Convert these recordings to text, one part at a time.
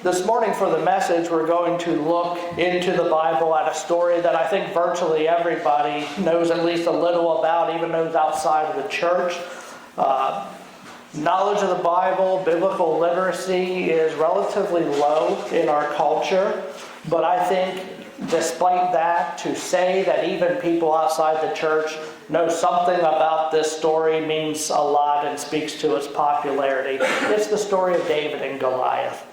This morning for the message, we're going to look into the Bible at a story that I think virtually everybody knows at least a little about, even those outside of the church. Knowledge of the Bible, biblical literacy is relatively low in our culture, but I think despite that, to say that even people outside the church know something about this story means a lot and speaks to its popularity. It's the story of David and Goliath.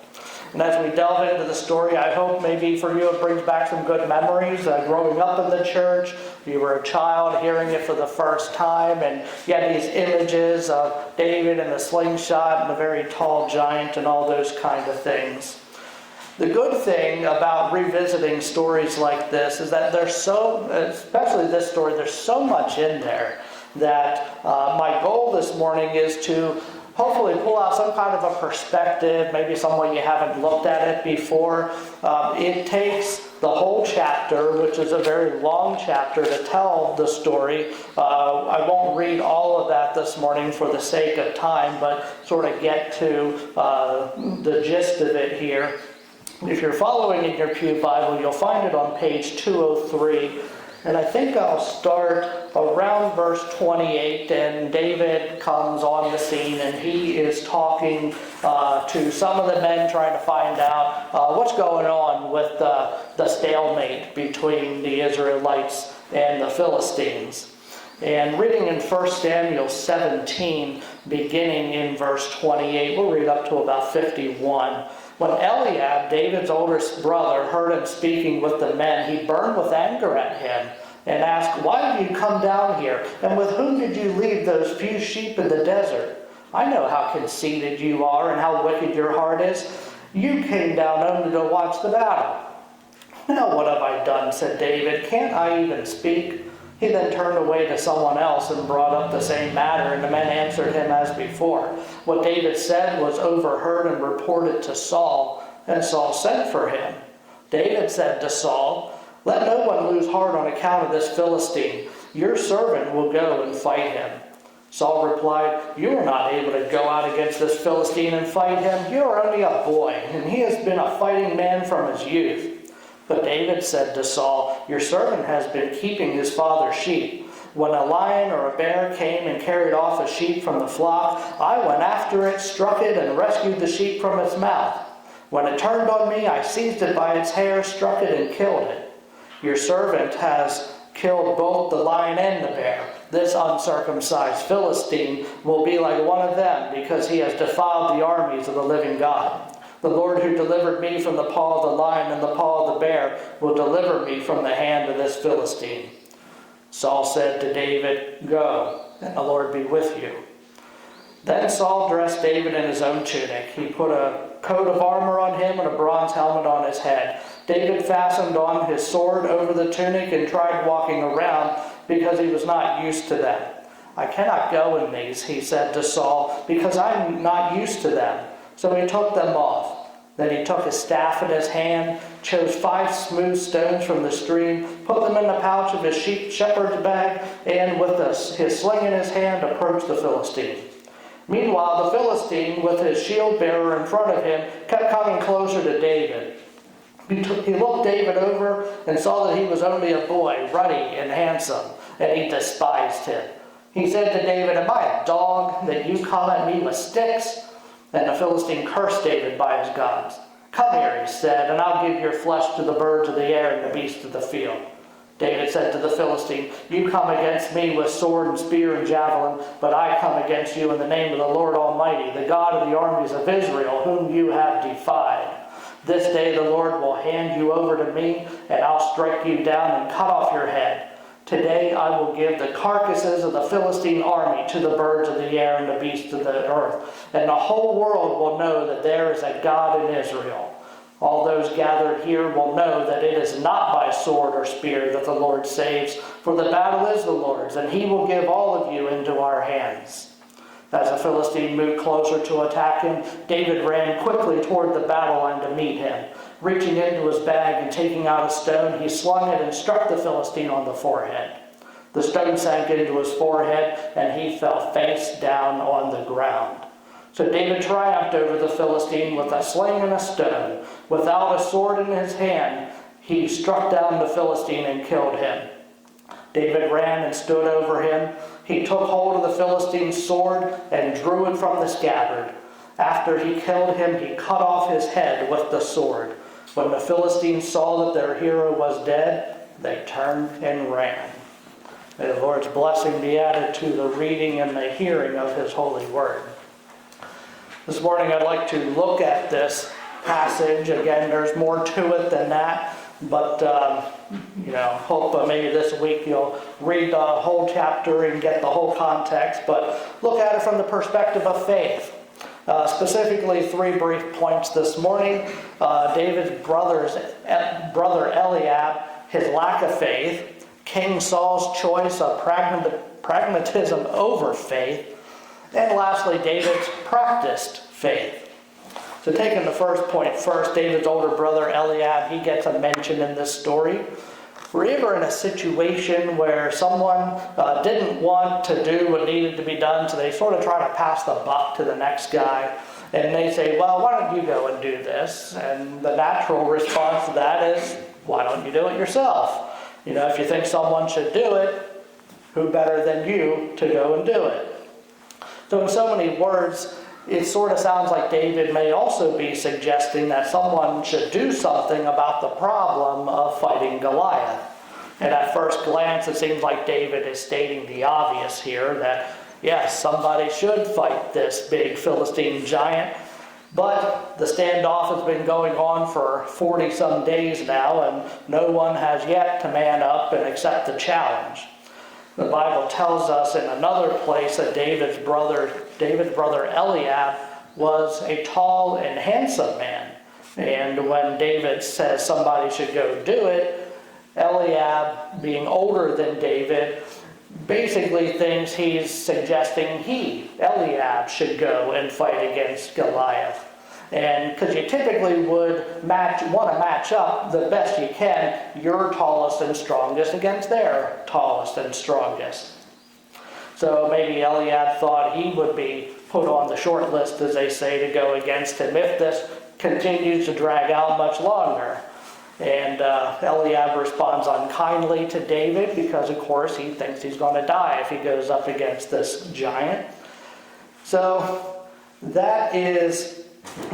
And as we delve into the story, I hope maybe for you it brings back some good memories. Growing up in the church, you were a child hearing it for the first time, and you had these images of David and the slingshot and the very tall giant and all those kind of things. The good thing about revisiting stories like this is that there's especially this story, there's so much in there that my goal this morning is to hopefully pull out some kind of a perspective, maybe some way you haven't looked at it before. It takes the whole chapter, which is a very long chapter, to tell the story. I won't read all of that this morning for the sake of time, but sort of get to the gist of it here. If you're following in your Pew Bible, you'll find it on page 203. And I think I'll start around verse 28, and David comes on the scene, and he is talking to some of the men, trying to find out what's going on with the stalemate between the Israelites and the Philistines. And reading in 1 Samuel 17, beginning in verse 28, we'll read up to about 51. When Eliab, David's oldest brother, heard him speaking with the men, he burned with anger at him and asked, "Why did you come down here? And with whom did you leave those few sheep in the desert? I know how conceited you are and how wicked your heart is. You came down only to watch the battle." "Now what have I done?" said David. "Can't I even speak?" He then turned away to someone else and brought up the same matter, and the men answered him as before. What David said was overheard and reported to Saul, and Saul sent for him. David said to Saul, "Let no one lose heart on account of this Philistine. Your servant will go and fight him." Saul replied, "You are not able to go out against this Philistine and fight him. You are only a boy, and he has been a fighting man from his youth." But David said to Saul, "Your servant has been keeping his father's sheep. When a lion or a bear came and carried off a sheep from the flock, I went after it, struck it, and rescued the sheep from its mouth. When it turned on me, I seized it by its hair, struck it, and killed it. Your servant has killed both the lion and the bear. This uncircumcised Philistine will be like one of them, because he has defiled the armies of the living God. The Lord who delivered me from the paw of the lion and the paw of the bear will deliver me from the hand of this Philistine." Saul said to David, "Go, and the Lord be with you." Then Saul dressed David in his own tunic. He put a coat of armor on him and a bronze helmet on his head. David fastened on his sword over the tunic and tried walking around because he was not used to them. "I cannot go in these," he said to Saul, "because I'm not used to them." So he took them off. Then he took his staff in his hand, chose 5 smooth stones from the stream, put them in the pouch of his shepherd's bag, and with his sling in his hand approached the Philistine. Meanwhile, the Philistine, with his shield bearer in front of him, kept coming closer to David. He looked David over and saw that he was only a boy, ruddy and handsome, and he despised him. He said to David, "Am I a dog that you come at me with sticks?" And the Philistine cursed David by his gods. "Come here," he said, "and I'll give your flesh to the birds of the air and the beasts of the field." David said to the Philistine, "You come against me with sword and spear and javelin, but I come against you in the name of the Lord Almighty, the God of the armies of Israel, whom you have defied. This day the Lord will hand you over to me, and I'll strike you down and cut off your head. Today I will give the carcasses of the Philistine army to the birds of the air and the beasts of the earth, and the whole world will know that there is a God in Israel. All those gathered here will know that it is not by sword or spear that the Lord saves, for the battle is the Lord's, and he will give all of you into our hands." As the Philistine moved closer to attack him, David ran quickly toward the battle line to meet him. Reaching into his bag and taking out a stone, he slung it and struck the Philistine on the forehead. The stone sank into his forehead, and he fell face down on the ground. So David triumphed over the Philistine with a sling and a stone. Without a sword in his hand, he struck down the Philistine and killed him. David ran and stood over him. He took hold of the Philistine's sword and drew it from the scabbard. After he killed him, he cut off his head with the sword. When the Philistines saw that their hero was dead, they turned and ran. May the Lord's blessing be added to the reading and the hearing of his holy word. This morning I'd like to look at this passage. Again, there's more to it than that, but hope maybe this week you'll read the whole chapter and get the whole context, but look at it from the perspective of faith. Specifically, 3 brief points this morning. David's brother Eliab, his lack of faith, King Saul's choice of pragmatism over faith, and lastly, David's practiced faith. So taking the first point first, David's older brother Eliab, he gets a mention in this story. We're ever in a situation where someone didn't want to do what needed to be done, so they sort of try to pass the buck to the next guy. And they say, well, why don't you go and do this? And the natural response to that is, why don't you do it yourself? If you think someone should do it, who better than you to go and do it? So in so many words, it sort of sounds like David may also be suggesting that someone should do something about the problem of fighting Goliath. And at first glance, it seems like David is stating the obvious here, that yes, somebody should fight this big Philistine giant, but the standoff has been going on for 40-some days now, and no one has yet to man up and accept the challenge. The Bible tells us in another place that David's brother Eliab was a tall and handsome man. And when David says somebody should go do it, Eliab, being older than David, basically thinks he's suggesting Eliab, should go and fight against Goliath. And because you typically would want to match up the best you can, your tallest and strongest against their tallest and strongest. So maybe Eliab thought he would be put on the short list, as they say, to go against him if this continues to drag out much longer. And Eliab responds unkindly to David because, of course, he thinks he's going to die if he goes up against this giant. So that is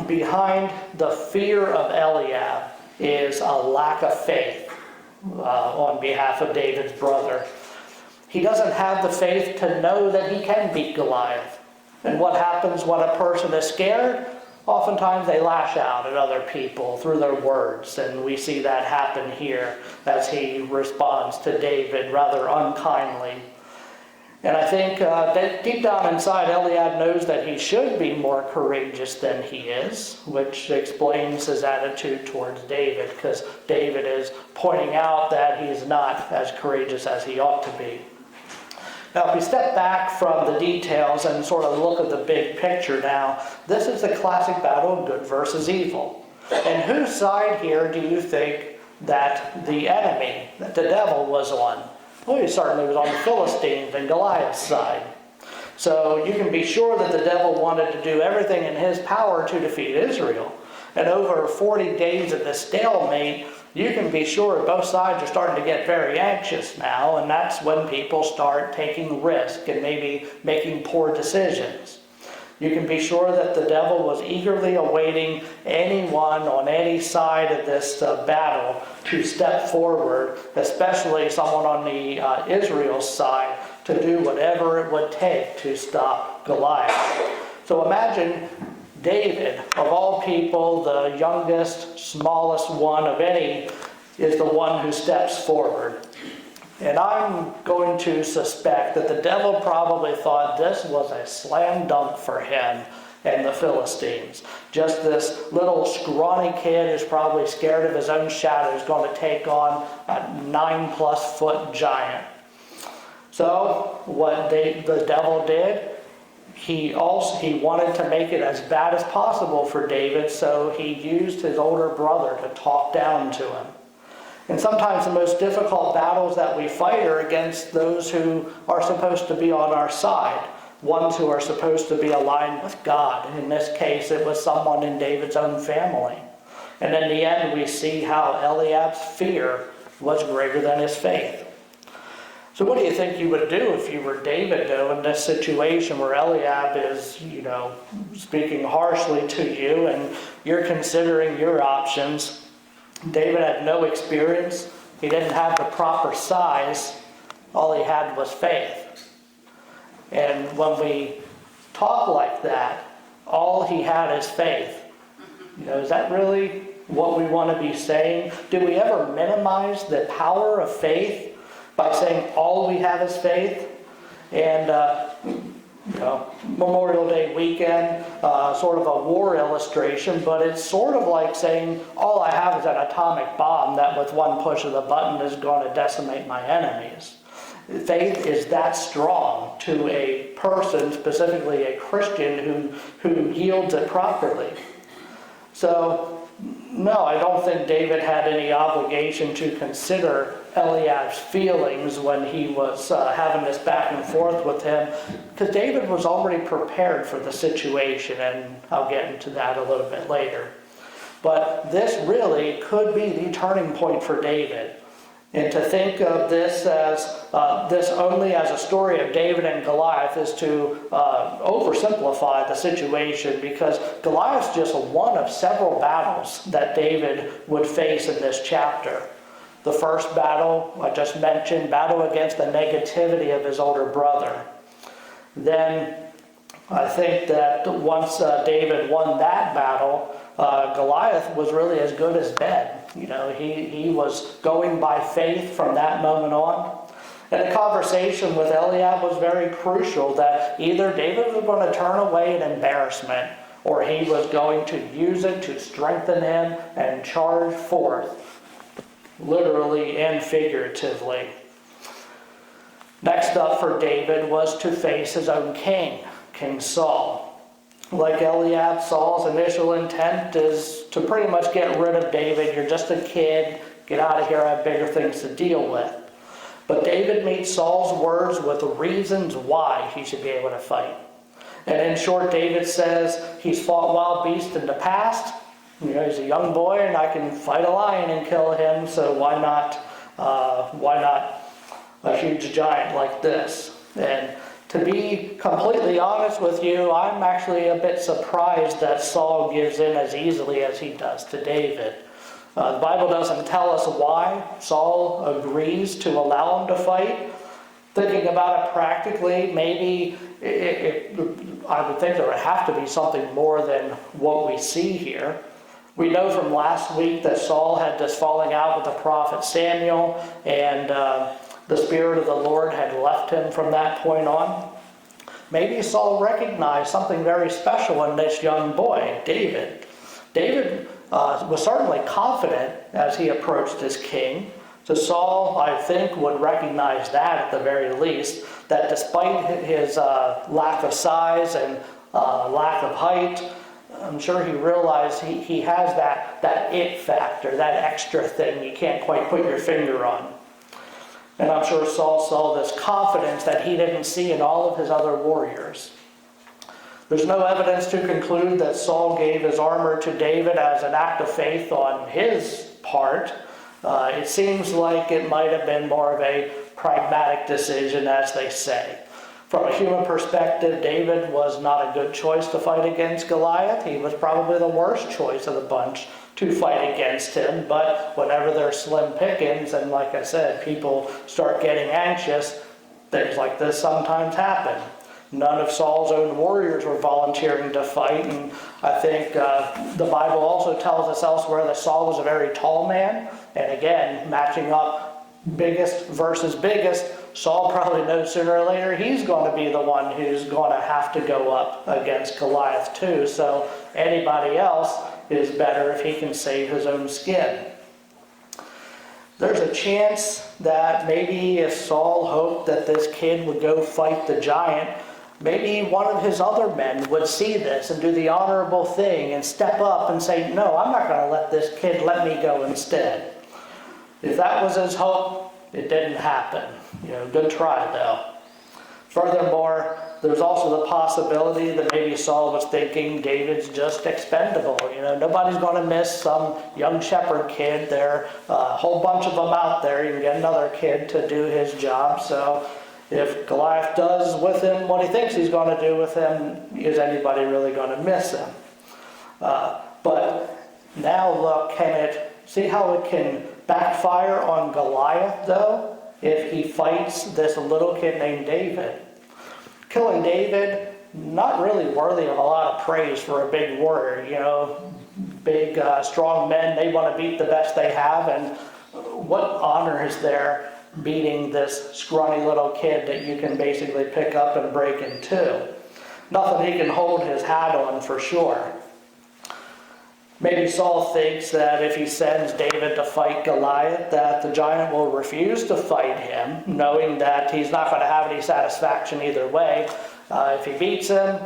behind the fear of Eliab is a lack of faith on behalf of David's brother. He doesn't have the faith to know that he can beat Goliath. And what happens when a person is scared? Oftentimes they lash out at other people through their words, and we see that happen here as he responds to David rather unkindly. And I think that deep down inside, Eliab knows that he should be more courageous than he is, which explains his attitude towards David, because David is pointing out that he's not as courageous as he ought to be. Now, if we step back from the details and sort of look at the big picture now, this is the classic battle of good versus evil. And whose side here do you think that the enemy, that the devil, was on? Well, he certainly was on the Philistines and Goliath's side. So you can be sure that the devil wanted to do everything in his power to defeat Israel. And over 40 days of this stalemate, you can be sure both sides are starting to get very anxious now, and that's when people start taking risk and maybe making poor decisions. You can be sure that the devil was eagerly awaiting anyone on any side of this battle to step forward, especially someone on the Israel's side, to do whatever it would take to stop Goliath. So imagine David, of all people, the youngest, smallest one of any, is the one who steps forward. And I'm going to suspect that the devil probably thought this was a slam dunk for him and the Philistines. Just this little scrawny kid who's probably scared of his own shadow is going to take on a 9+ foot giant. So what the devil did, he wanted to make it as bad as possible for David, so he used his older brother to talk down to him. And sometimes the most difficult battles that we fight are against those who are supposed to be on our side. ones who are supposed to be aligned with God. In this case, it was someone in David's own family. And in the end, we see how Eliab's fear was greater than his faith. So what do you think you would do if you were David, though, in this situation where Eliab is, speaking harshly to you and you're considering your options? David had no experience. He didn't have the proper size. All he had was faith. And when we talk like that, all he had is faith. Is that really what we want to be saying? Do we ever minimize the power of faith by saying all we have is faith? And, Memorial Day weekend, sort of a war illustration, but it's sort of like saying all I have is an atomic bomb that with one push of the button is going to decimate my enemies. Faith is that strong to a person, specifically a Christian, who yields it properly. So, no, I don't think David had any obligation to consider Eliab's feelings when he was having this back and forth with him, because David was already prepared for the situation, and I'll get into that a little bit later. But this really could be the turning point for David. And to think of this as this only as a story of David and Goliath is to oversimplify the situation, because Goliath's just one of several battles that David would face in this chapter. The first battle I just mentioned, battle against the negativity of his older brother. Then I think that once David won that battle, Goliath was really as good as dead. He was going by faith from that moment on. And the conversation with Eliab was very crucial, that either David was going to turn away in embarrassment, or he was going to use it to strengthen him and charge forth, literally and figuratively. Next up for David was to face his own king, King Saul. Like Eliab, Saul's initial intent is to pretty much get rid of David. You're just a kid. Get out of here. I have bigger things to deal with. But David meets Saul's words with reasons why he should be able to fight. And in short, David says he's fought wild beasts in the past. He's a young boy, and I can fight a lion and kill him. So why not a huge giant like this? And to be completely honest with you, I'm actually a bit surprised that Saul gives in as easily as he does to David. The Bible doesn't tell us why Saul agrees to allow him to fight. Thinking about it practically, maybe I would think there would have to be something more than what we see here. We know from last week that Saul had this falling out with the prophet Samuel, and the Spirit of the Lord had left him from that point on. Maybe Saul recognized something very special in this young boy, David. David was certainly confident as he approached his king. So Saul, I think, would recognize that at the very least, that despite his lack of size and lack of height, I'm sure he realized he has that it factor, that extra thing you can't quite put your finger on. And I'm sure Saul saw this confidence that he didn't see in all of his other warriors. There's no evidence to conclude that Saul gave his armor to David as an act of faith on his part. It seems like it might have been more of a pragmatic decision, as they say. From a human perspective, David was not a good choice to fight against Goliath. He was probably the worst choice of the bunch to fight against him. But whenever there's slim pickings, and like I said, people start getting anxious, things like this sometimes happen. None of Saul's own warriors were volunteering to fight, and I think the Bible also tells us elsewhere that Saul was a very tall man. And again, matching up biggest versus biggest, Saul probably knows sooner or later he's going to be the one who's going to have to go up against Goliath too. So anybody else is better if he can save his own skin. There's a chance that maybe if Saul hoped that this kid would go fight the giant, maybe one of his other men would see this and do the honorable thing and step up and say, no, I'm not going to let this kid let me go instead. If that was his hope, it didn't happen. Good try though. Furthermore, there's also the possibility that maybe Saul was thinking David's just expendable. Nobody's going to miss some young shepherd kid. There are a whole bunch of them out there. You can get another kid to do his job. So if Goliath does with him what he thinks he's going to do with him, is anybody really going to miss him? But now look, see how it can backfire on Goliath, though, if he fights this little kid named David? Killing David, not really worthy of a lot of praise for a big warrior. Big, strong men, they want to beat the best they have, and what honor is there beating this scrawny little kid that you can basically pick up and break in two? Nothing he can hold his hat on, for sure. Maybe Saul thinks that if he sends David to fight Goliath, that the giant will refuse to fight him, knowing that he's not going to have any satisfaction either way. If he beats him,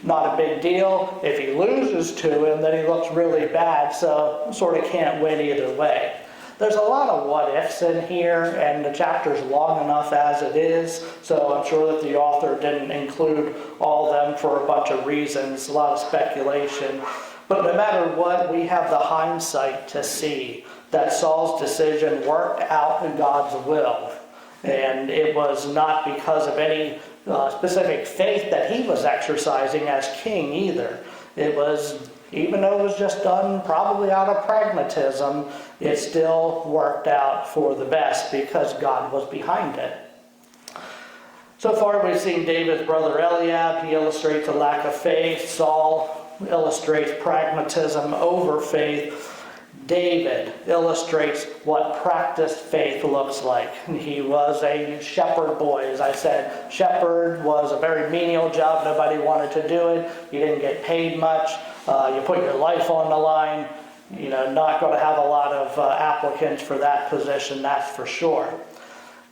not a big deal. If he loses to him, then he looks really bad, so sort of can't win either way. There's a lot of what-ifs in here, and the chapter's long enough as it is, so I'm sure that the author didn't include all of them for a bunch of reasons, a lot of speculation. But no matter what, we have the hindsight to see that Saul's decision worked out in God's will. And it was not because of any specific faith that he was exercising as king either. It was, even though it was just done probably out of pragmatism, it still worked out for the best because God was behind it. So far we've seen David's brother Eliab. He illustrates a lack of faith. Saul illustrates pragmatism over faith. David illustrates what practiced faith looks like. He was a shepherd boy, as I said. Shepherd was a very menial job. Nobody wanted to do it. You didn't get paid much. You put your life on the line. Not going to have a lot of applicants for that position, that's for sure.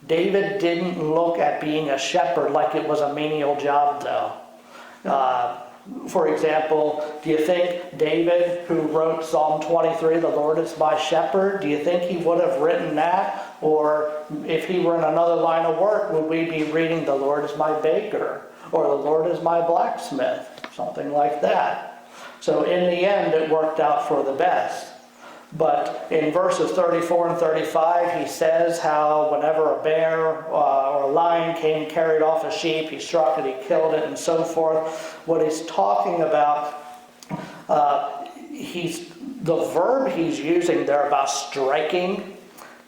David didn't look at being a shepherd like it was a menial job, though. For example, do you think David, who wrote Psalm 23, "The Lord is my shepherd," do you think he would have written that? Or if he were in another line of work, would we be reading, "The Lord is my baker," or "The Lord is my blacksmith," something like that? So in the end, it worked out for the best. But in verses 34 and 35, he says how whenever a bear or a lion came, carried off a sheep, he struck it, he killed it, and so forth. What he's talking about, the verb he's using there about striking,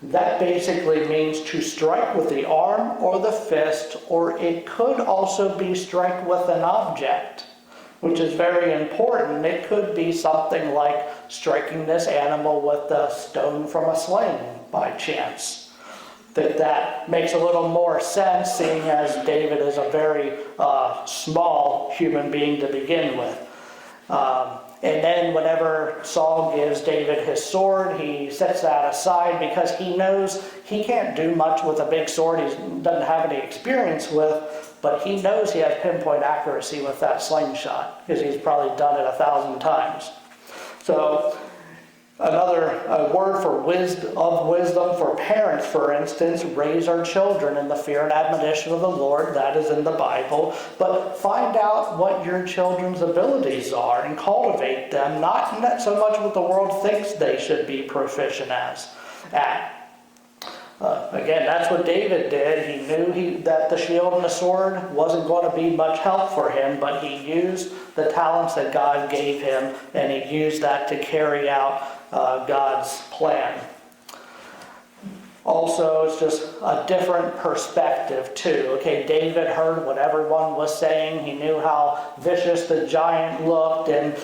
that basically means to strike with the arm or the fist, or it could also be strike with an object, which is very important. It could be something like striking this animal with a stone from a sling by chance. That makes a little more sense, seeing as David is a very small human being to begin with. And then whenever Saul gives David his sword, he sets that aside because he knows he can't do much with a big sword he doesn't have any experience with, but he knows he has pinpoint accuracy with that slingshot because he's probably done it 1,000 times. So another word for wisdom for parents, for instance, raise our children in the fear and admonition of the Lord. That is in the Bible. But find out what your children's abilities are and cultivate them, not so much what the world thinks they should be proficient at. Again, that's what David did. He knew that the shield and the sword wasn't going to be much help for him, but he used the talents that God gave him, and he used that to carry out God's plan. Also, it's just a different perspective too. Okay, David heard what everyone was saying. He knew how vicious the giant looked, and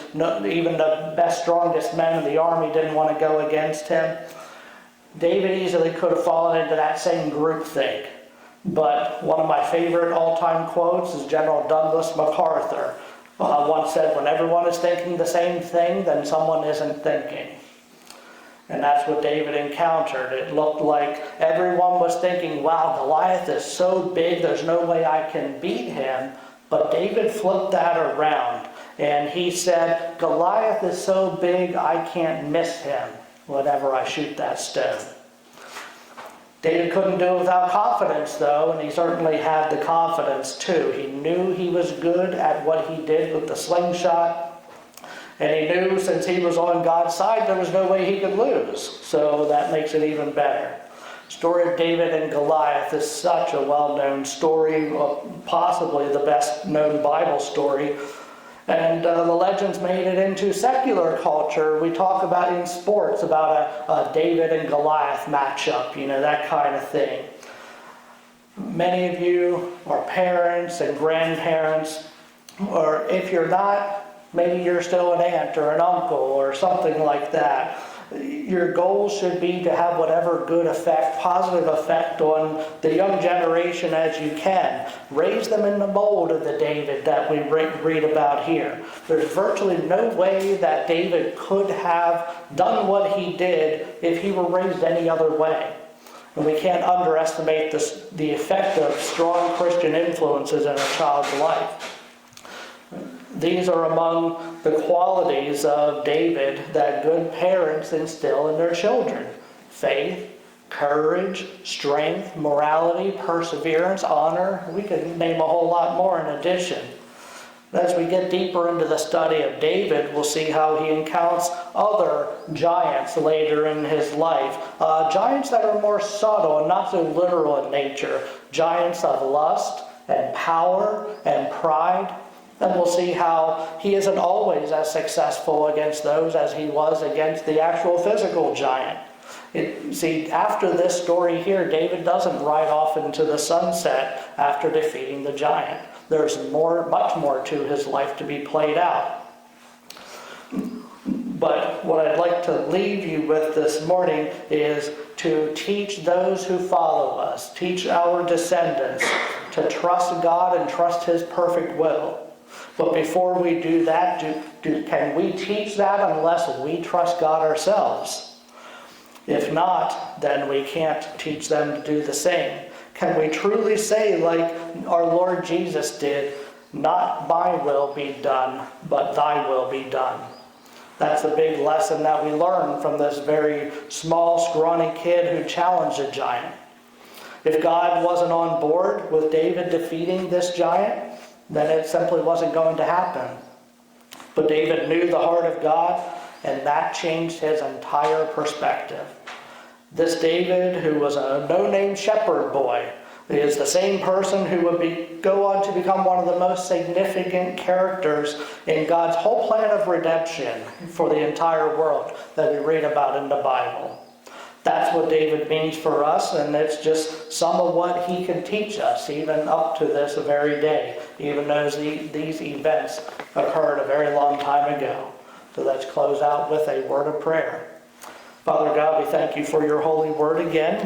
even the best, strongest men in the army didn't want to go against him. David easily could have fallen into that same groupthink. But one of my favorite all-time quotes is General Douglas MacArthur. Once said, "When everyone is thinking the same thing, then someone isn't thinking." And that's what David encountered. It looked like everyone was thinking, wow, Goliath is so big, there's no way I can beat him. But David flipped that around, and he said, Goliath is so big, I can't miss him whenever I shoot that stone. David couldn't do it without confidence, though, and he certainly had the confidence, too. He knew he was good at what he did with the slingshot, and he knew since he was on God's side, there was no way he could lose. So that makes it even better. The story of David and Goliath is such a well-known story, possibly the best-known Bible story. And the legends made it into secular culture. We talk about in sports about a David and Goliath matchup, that kind of thing. Many of you are parents and grandparents, or if you're not, maybe you're still an aunt or an uncle or something like that. Your goal should be to have whatever good effect, positive effect on the young generation as you can. Raise them in the mold of the David that we read about here. There's virtually no way that David could have done what he did if he were raised any other way. And we can't underestimate the effect of strong Christian influences in a child's life. These are among the qualities of David that good parents instill in their children: faith, courage, strength, morality, perseverance, honor. We could name a whole lot more in addition. As we get deeper into the study of David, we'll see how he encounters other giants later in his life. Giants that are more subtle and not so literal in nature. Giants of lust and power and pride. And we'll see how he isn't always as successful against those as he was against the actual physical giant. See, after this story here, David doesn't ride off into the sunset after defeating the giant. There's much more to his life to be played out. But what I'd like to leave you with this morning is to teach those who follow us, teach our descendants to trust God and trust His perfect will. But before we do that, can we teach that unless we trust God ourselves? If not, then we can't teach them to do the same. Can we truly say, like our Lord Jesus did, "Not my will be done, but thy will be done"? That's a big lesson that we learn from this very small, scrawny kid who challenged a giant. If God wasn't on board with David defeating this giant, then it simply wasn't going to happen. But David knew the heart of God, and that changed his entire perspective. This David, who was a no-name shepherd boy, is the same person who would go on to become one of the most significant characters in God's whole plan of redemption for the entire world that we read about in the Bible. That's what David means for us, and it's just some of what he can teach us, even up to this very day, even though these events occurred a very long time ago. So let's close out with a word of prayer. Father God, we thank you for your holy word again.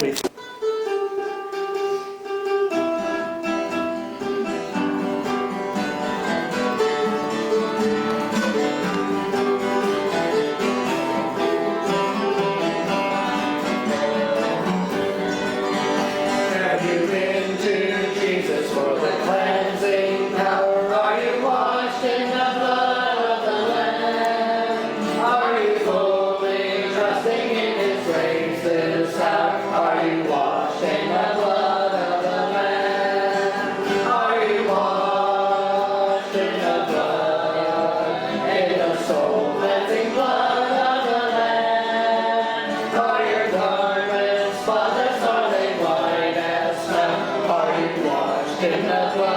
In the blood.